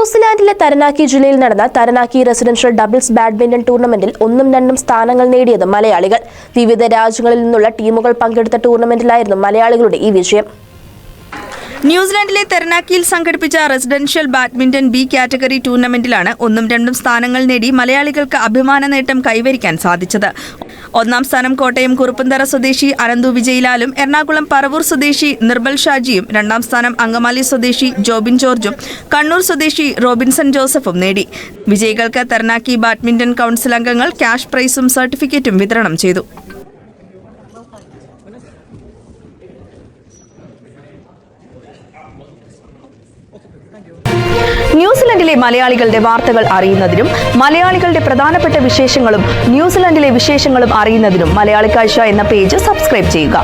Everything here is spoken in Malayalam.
ന്യൂസിലാൻഡിലെ തരനാക്കി ജില്ലയിൽ നടന്ന തരനാക്കി റെസിഡൻഷ്യൽ ഡബിൾസ് ബാഡ്മിന്റൺ ടൂർണമെന്റിൽ 1-2 സ്ഥാനങ്ങൾ നേടിയത് മലയാളികൾ. വിവിധ രാജ്യങ്ങളിൽ നിന്നുള്ള ടീമുകൾ പങ്കെടുത്ത ടൂർണമെന്റിലായിരുന്നു മലയാളികളുടെ ഈ വിജയം. ന്യൂസിലാൻഡിലെ തെരനാക്കിയിൽ സംഘടിപ്പിച്ച റെസിഡൻഷ്യൽ ബാഡ്മിന്റൺ ബി കാറ്റഗറി ടൂർണമെന്റിലാണ് 1-2 സ്ഥാനങ്ങൾ നേടി മലയാളികൾക്ക് അഭിമാന നേട്ടം കൈവരിക്കാൻ സാധിച്ചത്. ഒന്നാം സ്ഥാനം കോട്ടയം കുറുപ്പന്തറ സ്വദേശി അനന്തു വിജയിലാലും എറണാകുളം പറവൂർ സ്വദേശി നിർബൽ ഷാജിയും, രണ്ടാം സ്ഥാനം അങ്കമാലി സ്വദേശി ജോബിൻ ജോർജും കണ്ണൂർ സ്വദേശി റോബിൻസൺ ജോസഫും നേടി. വിജയികൾക്ക് തെരനാക്കി ബാഡ്മിന്റൺ കൗൺസിൽ അംഗങ്ങൾ ക്യാഷ് പ്രൈസും സർട്ടിഫിക്കറ്റും വിതരണം ചെയ്തു. ന്യൂസിലൻഡിലെ മലയാളികളുടെ വാർത്തകൾ അറിയുന്നതിനും മലയാളികളുടെ പ്രധാനപ്പെട്ട വിശേഷങ്ങളും ന്യൂസിലൻഡിലെ വിശേഷങ്ങളും അറിയുന്നതിനും മലയാളി കാഴ്ച എന്ന പേജ് സബ്സ്ക്രൈബ് ചെയ്യുക.